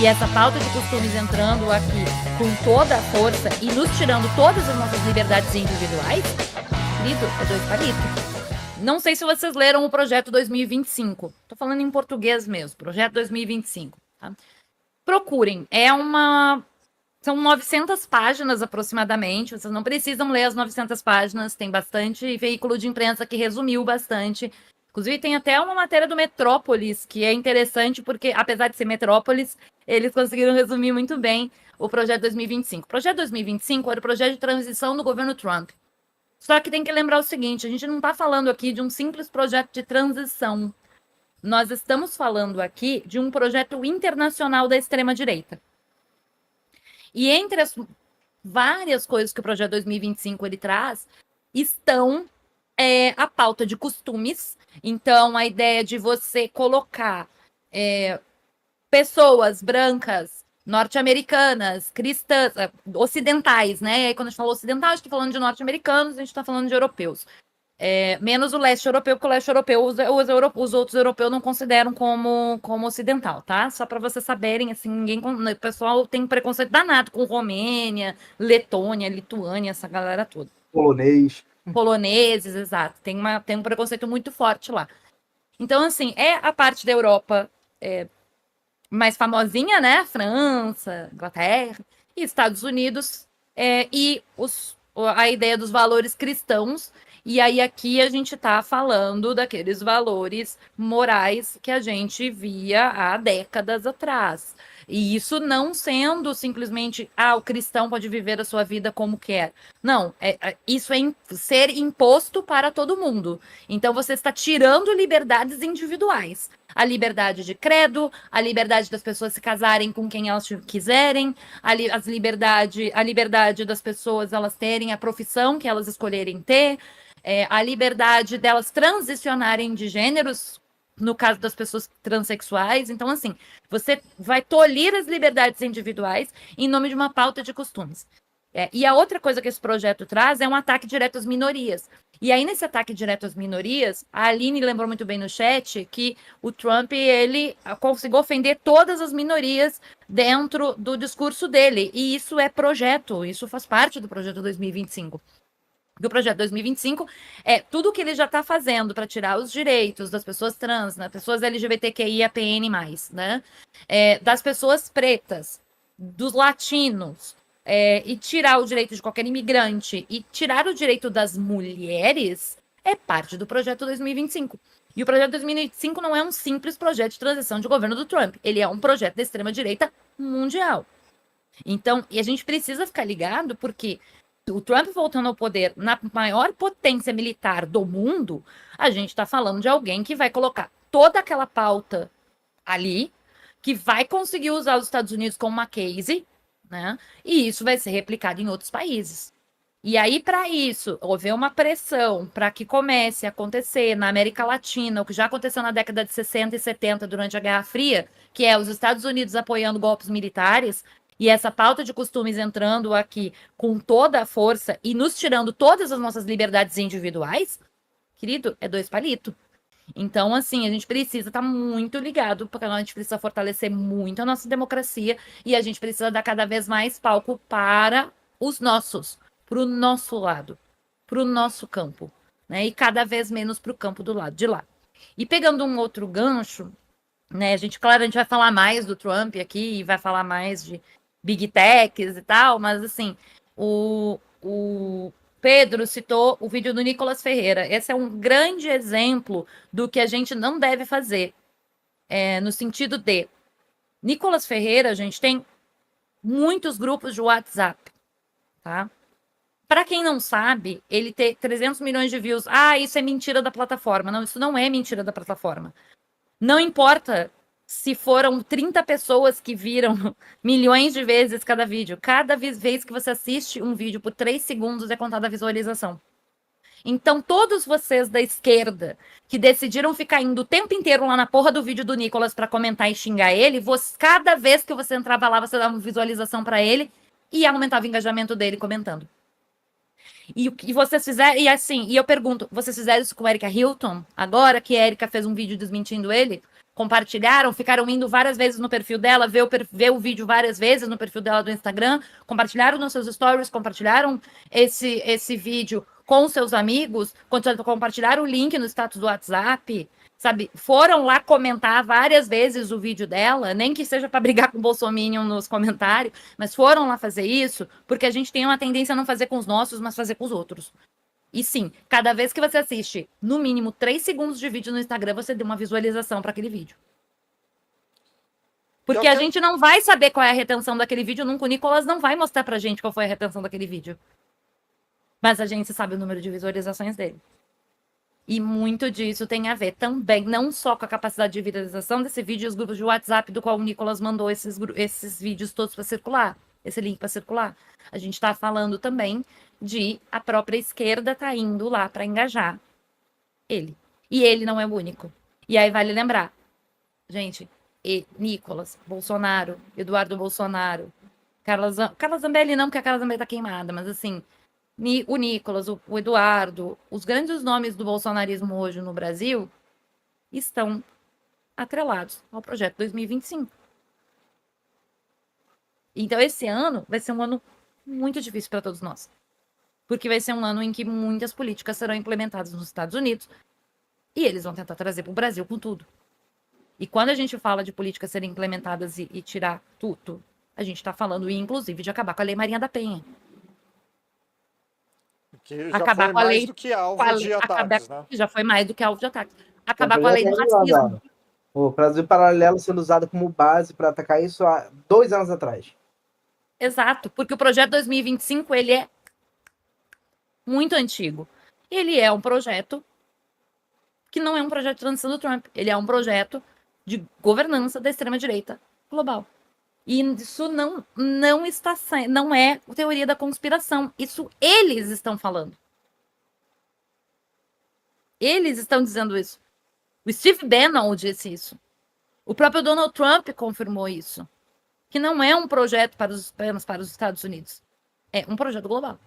e essa pauta de costumes entrando aqui com toda a força e nos tirando todas as nossas liberdades individuais, querido, é dois palitos. Não sei se vocês leram o Projeto 2025. Tô falando em português mesmo, Projeto 2025. Tá? Procurem, são 900 páginas aproximadamente, vocês não precisam ler as 900 páginas, tem bastante veículo de imprensa que resumiu bastante. Inclusive, tem até uma matéria do Metrópolis, que é interessante, porque, apesar de ser Metrópolis, eles conseguiram resumir muito bem o Projeto 2025. O Projeto 2025 era o projeto de transição do governo Trump. Só que tem que lembrar o seguinte, a gente não está falando aqui de um simples projeto de transição. Nós estamos falando aqui de um projeto internacional da extrema-direita. E entre as várias coisas que o Projeto 2025 ele traz, estão a pauta de costumes. Então, a ideia de você colocar pessoas brancas, norte-americanas, cristãs, ocidentais, né? E aí, quando a gente fala ocidental, a gente está falando de norte-americanos, a gente está falando de europeus. Menos o leste europeu, porque o leste europeu, os outros europeus não consideram como ocidental, tá? Só para vocês saberem, assim, o pessoal tem preconceito danado com Romênia, Letônia, Lituânia, essa galera toda. Poloneses, exato. Tem um preconceito muito forte lá. Então, assim, é a parte da Europa mais famosinha, né? França, Inglaterra e Estados Unidos, e a ideia dos valores cristãos. E aí aqui a gente está falando daqueles valores morais que a gente via há décadas atrás. E isso não sendo simplesmente, o cristão pode viver a sua vida como quer. Não, isso é ser imposto para todo mundo. Então você está tirando liberdades individuais. A liberdade de credo, a liberdade das pessoas se casarem com quem elas quiserem, a liberdade das pessoas elas terem a profissão que elas escolherem ter, a liberdade delas transicionarem de gêneros, no caso das pessoas transexuais. Então, assim, você vai tolir as liberdades individuais em nome de uma pauta de costumes. E a outra coisa que esse projeto traz é um ataque direto às minorias. E aí, nesse ataque direto às minorias, a Aline lembrou muito bem no chat que o Trump, ele conseguiu ofender todas as minorias dentro do discurso dele. E isso é projeto, isso faz parte do projeto 2025. Do projeto 2025 é tudo que ele já está fazendo para tirar os direitos das pessoas trans, né, pessoas LGBTQIAPN+, né, das pessoas pretas, dos latinos, e tirar o direito de qualquer imigrante e tirar o direito das mulheres é parte do projeto 2025. E o projeto 2025 não é um simples projeto de transição de governo do Trump, ele é um projeto da extrema-direita mundial. Então, e a gente precisa ficar ligado porque o Trump voltando ao poder na maior potência militar do mundo, a gente está falando de alguém que vai colocar toda aquela pauta ali, que vai conseguir usar os Estados Unidos como uma case, né? E isso vai ser replicado em outros países. E aí, para isso, houver uma pressão para que comece a acontecer na América Latina, o que já aconteceu na década de 60 e 70 durante a Guerra Fria, que é os Estados Unidos apoiando golpes militares, e essa pauta de costumes entrando aqui com toda a força e nos tirando todas as nossas liberdades individuais, querido, é dois palitos. Então, assim, a gente precisa estar muito ligado, porque a gente precisa fortalecer muito a nossa democracia e a gente precisa dar cada vez mais palco para os nossos, para o nosso lado, para o nosso campo, né? E cada vez menos para o campo do lado de lá. E pegando um outro gancho, né? Claro, a gente vai falar mais do Trump aqui e vai falar mais de Big Techs e tal, mas assim, o Pedro citou o vídeo do Nicolas Ferreira. Esse é um grande exemplo do que a gente não deve fazer, no sentido de Nicolas Ferreira, a gente tem muitos grupos de WhatsApp, tá? Para quem não sabe, ele tem 300 milhões de views. Isso é mentira da plataforma. Não, isso não é mentira da plataforma. Não importa se foram 30 pessoas que viram milhões de vezes cada vídeo. Cada vez que você assiste um vídeo por 3 segundos é contada a visualização. Então, todos vocês da esquerda que decidiram ficar indo o tempo inteiro lá na porra do vídeo do Nicolas para comentar e xingar ele, cada vez que você entrava lá, você dava uma visualização para ele e aumentava o engajamento dele comentando. E vocês fizeram, e eu pergunto, vocês fizeram isso com a Erika Hilton? Agora que a Erika fez um vídeo desmentindo ele? compartilharam, ficaram indo várias vezes no perfil dela, ver o vídeo várias vezes no perfil dela do Instagram, compartilharam nos seus stories, compartilharam esse vídeo com seus amigos, compartilharam o link no status do WhatsApp, sabe? Foram lá comentar várias vezes o vídeo dela, nem que seja para brigar com o Bolsominion nos comentários, mas foram lá fazer isso, porque a gente tem uma tendência a não fazer com os nossos, mas fazer com os outros. E sim, cada vez que você assiste, no mínimo 3 segundos de vídeo no Instagram, você deu uma visualização para aquele vídeo. Porque a gente não vai saber qual é a retenção daquele vídeo nunca. O Nicolas não vai mostrar pra gente qual foi a retenção daquele vídeo. Mas a gente sabe o número de visualizações dele. E muito disso tem a ver também, não só com a capacidade de visualização desse vídeo e os grupos de WhatsApp do qual o Nicolas mandou esses vídeos todos para circular, esse link para circular. A gente está falando também de a própria esquerda tá indo lá para engajar ele. E ele não é o único. E aí vale lembrar, gente, Nicolas, Bolsonaro, Eduardo Bolsonaro, Carla Zambelli não, porque a Carla Zambelli tá queimada, mas assim, o Nicolas, o Eduardo, os grandes nomes do bolsonarismo hoje no Brasil estão atrelados ao projeto 2025. Então esse ano vai ser um ano muito difícil para todos nós. Porque vai ser um ano em que muitas políticas serão implementadas nos Estados Unidos e eles vão tentar trazer para o Brasil com tudo. E quando a gente fala de políticas serem implementadas e tirar tudo, a gente está falando, inclusive, de acabar com a Lei Maria da Penha. Que já acabar foi mais do que alvo de ataques, né? Já foi mais do que alvo de ataques. Acabar com a lei do racismo. O Brasil Paralelo sendo usado como base para atacar isso há 2 anos atrás. Exato, porque o projeto 2025, ele é muito antigo. Ele é um projeto que não é um projeto de transição do Trump. Ele é um projeto de governança da extrema-direita global. E isso não está não é teoria da conspiração. Isso eles estão falando. Eles estão dizendo isso. O Steve Bannon disse isso. O próprio Donald Trump confirmou isso. Que não é um projeto apenas para os Estados Unidos. É um projeto global.